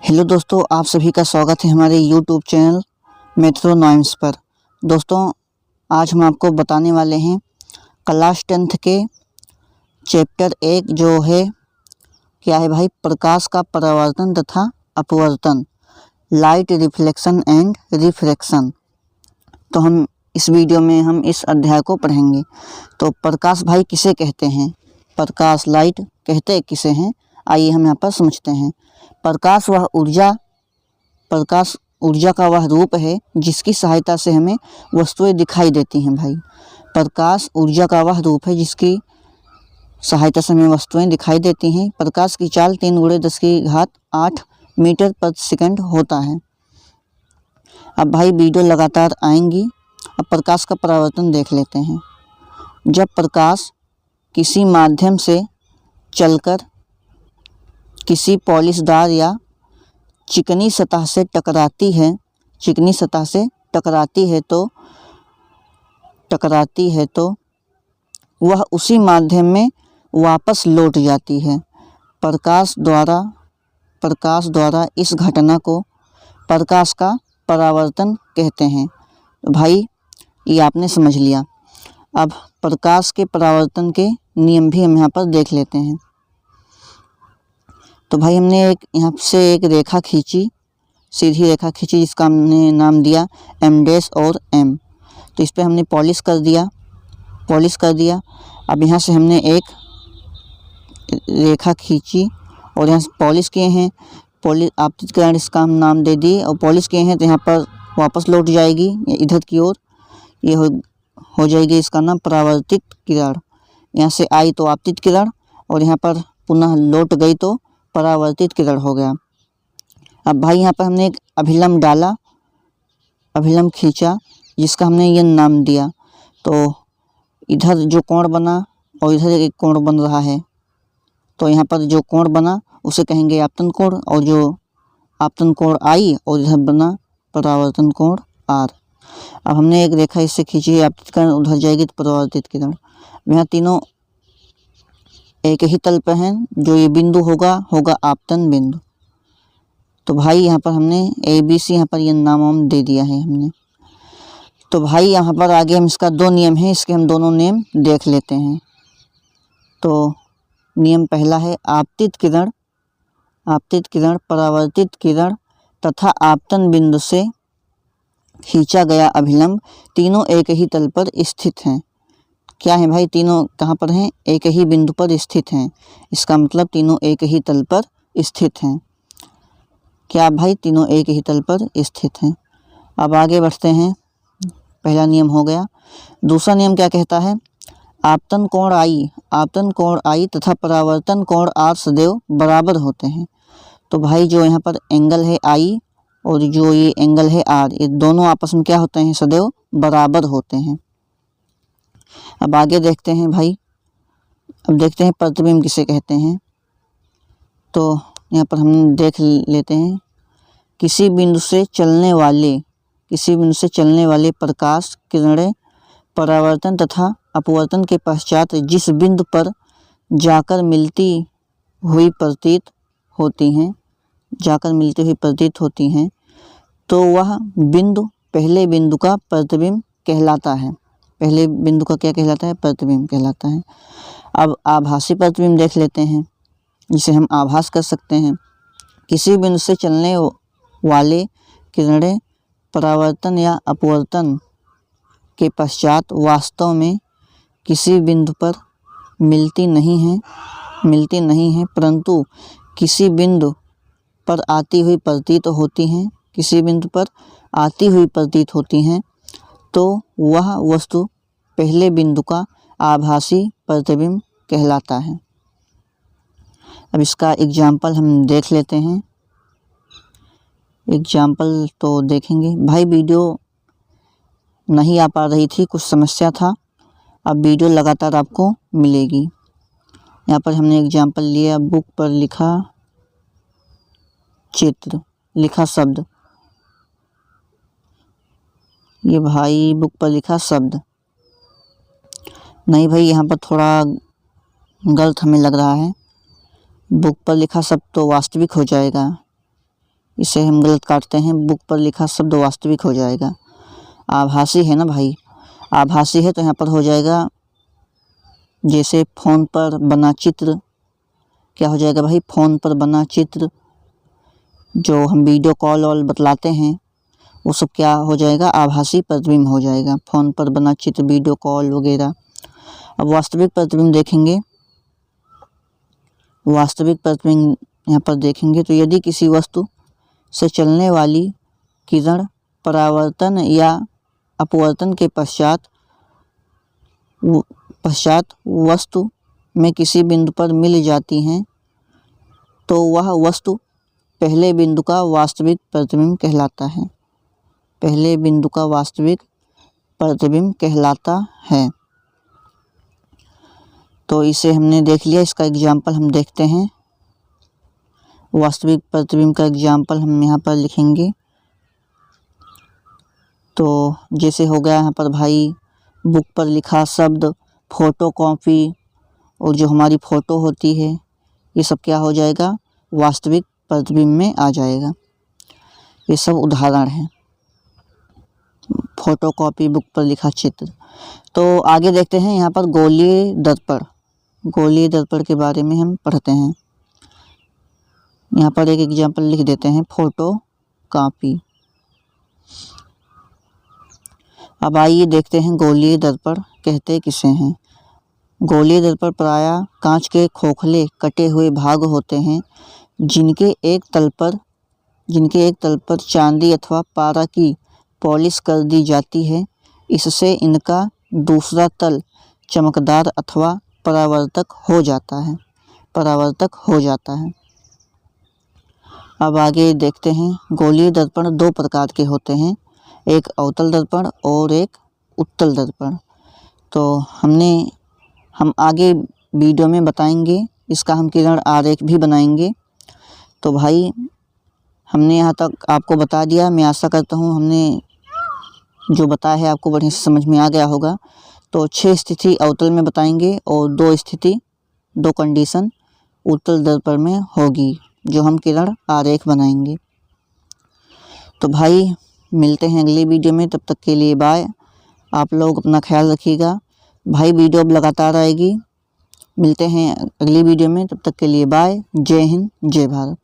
Hello दोस्तों, आप सभी का स्वागत है हमारे यूट्यूब चैनल मेट्रोनॉइम्स पर। दोस्तों, आज हम आपको बताने वाले हैं क्लास 10th के चैप्टर 1 जो है क्या है भाई, प्रकाश का परावर्तन तथा अपवर्तन, लाइट रिफ्लेक्शन एंड रिफ्रैक्शन। तो हम इस वीडियो में हम इस अध्याय को पढ़ेंगे। तो प्रकाश भाई किसे कहते हैं, प्रकाश लाइट कहते किसे हैं, आइए हम यहाँ पर समझते हैं। प्रकाश ऊर्जा का वह रूप है जिसकी सहायता से हमें वस्तुएं दिखाई देती हैं। भाई, प्रकाश ऊर्जा का वह रूप है जिसकी सहायता से हमें वस्तुएं दिखाई देती हैं। प्रकाश की चाल 3×10⁸ मीटर प्रति सेकंड होता है। अब भाई वीडियो लगातार आएंगी। अब प्रकाश का परावर्तन देख लेते हैं। जब प्रकाश किसी माध्यम से चलकर किसी पॉलिशदार या चिकनी सतह से टकराती है तो वह उसी माध्यम में वापस लौट जाती है। प्रकाश द्वारा इस घटना को प्रकाश का परावर्तन कहते हैं। भाई, ये आपने समझ लिया। अब प्रकाश के परावर्तन के नियम भी हम यहाँ पर देख लेते हैं। तो भाई, हमने यहाँ से एक रेखा खींची, सीधी रेखा खींची, जिसका हमने नाम दिया M' और M। तो इस पर हमने पॉलिश कर दिया। अब यहाँ से हमने एक रेखा खींची और यहाँ से पॉलिश किए हैं, आपतित किरण इसका हम नाम दे दिए, और पॉलिश किए हैं तो यहाँ पर वापस लौट जाएगी इधर की ओर, ये हो जाएगी इसका नाम परावर्तित किरण। यहाँ से आई तो आपतित किरण और यहाँ पर पुनः लौट गई तो परावर्तित किरण हो गया। अब भाई, यहाँ पर हमने एक अभिलंब खींचा, जिसका हमने ये नाम दिया। तो इधर जो कोण बना और इधर एक कोण बन रहा है, तो यहाँ पर जो कोण बना उसे कहेंगे आपतन कोण, और जो आपतन कोण आई और इधर बना परावर्तन कोण R। अब हमने एक रेखा इससे खींची, आपतित किरण उधर जाएगी तो परावर्तित किरण। यहाँ तीनों एक ही तल पर हैं, जो ये बिंदु होगा आपतन बिंदु। तो भाई, यहाँ पर हमने ABC यहाँ पर ये नाम दे दिया है हमने। तो भाई, यहाँ पर आगे हम इसका 2 नियम है, इसके हम दोनों नियम देख लेते हैं। तो नियम पहला है आपतित किरण परावर्तित किरण तथा आपतन बिंदु से खींचा गया अभिलंब तीनों एक ही तल पर स्थित हैं। क्या है भाई, तीनों कहाँ पर हैं, एक ही बिंदु पर स्थित हैं। इसका मतलब तीनों एक ही तल पर स्थित हैं। क्या भाई, तीनों एक ही तल पर स्थित हैं। अब आगे बढ़ते हैं। पहला नियम हो गया। दूसरा नियम क्या कहता है, आपतन कोण I तथा परावर्तन कोण R सदैव बराबर होते हैं। तो भाई, जो यहाँ पर एंगल है I और जो ये एंगल है R, ये दोनों आपस में क्या होते हैं, सदैव बराबर होते हैं। अब आगे देखते हैं भाई। अब देखते हैं प्रतिबिंब किसे कहते हैं। तो यहाँ पर हम देख लेते हैं, किसी बिंदु से चलने वाले प्रकाश किरणें परावर्तन तथा अपवर्तन के पश्चात जिस बिंदु पर जाकर मिलती हुई प्रतीत होती हैं तो वह बिंदु पहले बिंदु का प्रतिबिंब कहलाता है। पहले बिंदु का क्या कहलाता है, प्रतिबिंब कहलाता है। अब आभासी प्रतिबिंब देख लेते हैं, जिसे हम आभास कर सकते हैं। किसी बिंदु से चलने वाले किरणें परावर्तन या अपवर्तन के पश्चात वास्तव में किसी बिंदु पर मिलती नहीं है, परंतु किसी बिंदु पर आती हुई प्रतीत होती हैं, तो वह वस्तु पहले बिंदु का आभासी प्रतिबिंब कहलाता है। अब इसका एग्जाम्पल हम देख लेते हैं। एग्जाम्पल तो देखेंगे भाई, वीडियो नहीं आ पा रही थी, कुछ समस्या था। अब वीडियो लगातार आपको मिलेगी। यहाँ पर हमने एग्जाम्पल लिया, बुक पर लिखा चित्र, लिखा शब्द। ये भाई बुक पर लिखा शब्द नहीं भाई, यहाँ पर थोड़ा गलत हमें लग रहा है। बुक पर लिखा शब्द तो वास्तविक हो जाएगा, इसे हम गलत काटते हैं, बुक पर लिखा शब्द वास्तविक हो जाएगा। आभासी है ना भाई, आभासी है तो यहाँ पर हो जाएगा जैसे फ़ोन पर बना चित्र, क्या हो जाएगा भाई, फ़ोन पर बना चित्र। जो हम वीडियो कॉल और बतलाते हैं वो सब क्या हो जाएगा, आभासी प्रतिबिंब हो जाएगा, फ़ोन पर बना चित्र, वीडियो कॉल वगैरह। अब वास्तविक प्रतिबिंब देखेंगे, वास्तविक प्रतिबिंब यहाँ पर देखेंगे तो यदि किसी वस्तु से चलने वाली किरण परावर्तन या अपवर्तन के पश्चात वस्तु में किसी बिंदु पर मिल जाती हैं तो वह वस्तु पहले बिंदु का वास्तविक प्रतिबिंब कहलाता है, पहले बिंदु का वास्तविक प्रतिबिंब कहलाता है। तो इसे हमने देख लिया, इसका एग्जाम्पल हम देखते हैं। वास्तविक प्रतिबिंब का एग्जाम्पल हम यहाँ पर लिखेंगे। तो जैसे हो गया यहाँ पर भाई, बुक पर लिखा शब्द, फ़ोटो कॉपी, और जो हमारी फ़ोटो होती है ये सब क्या हो जाएगा, वास्तविक प्रतिबिंब में आ जाएगा। ये सब उदाहरण हैं, फ़ोटो कॉपी, बुक पर लिखा चित्र। तो आगे देखते हैं यहाँ पर गोलीय दर्पण, गोलीय दर्पण के बारे में हम पढ़ते हैं। यहाँ पर एक एग्जाम्पल लिख देते हैं, फ़ोटो कॉपी। अब आइए देखते हैं गोलीय दर्पण कहते किसे हैं। गोलीय दर्पण प्रायः कांच के खोखले कटे हुए भाग होते हैं जिनके एक तल पर चांदी अथवा पारा की पॉलिश कर दी जाती है। इससे इनका दूसरा तल चमकदार अथवा परावर्तक हो जाता है। अब आगे देखते हैं, गोलीय दर्पण दो प्रकार के होते हैं, एक अवतल दर्पण और एक उत्तल दर्पण। तो हम आगे वीडियो में बताएंगे, इसका हम किरण आरेख भी बनाएंगे। तो भाई हमने यहाँ तक आपको बता दिया, मैं आशा करता हूँ हमने जो बताया है आपको बढ़िया से समझ में आ गया होगा। तो 6 स्थिति अवतल में बताएंगे और 2 कंडीशन उत्तल दर्पण में होगी जो हम किरण आरेख बनाएंगे। तो भाई मिलते हैं अगली वीडियो में, तब तक के लिए बाय। आप लोग अपना ख्याल रखिएगा भाई, वीडियो अब लगातार आएगी। मिलते हैं अगली वीडियो में, तब तक के लिए बाय। जय हिंद, जय भारत।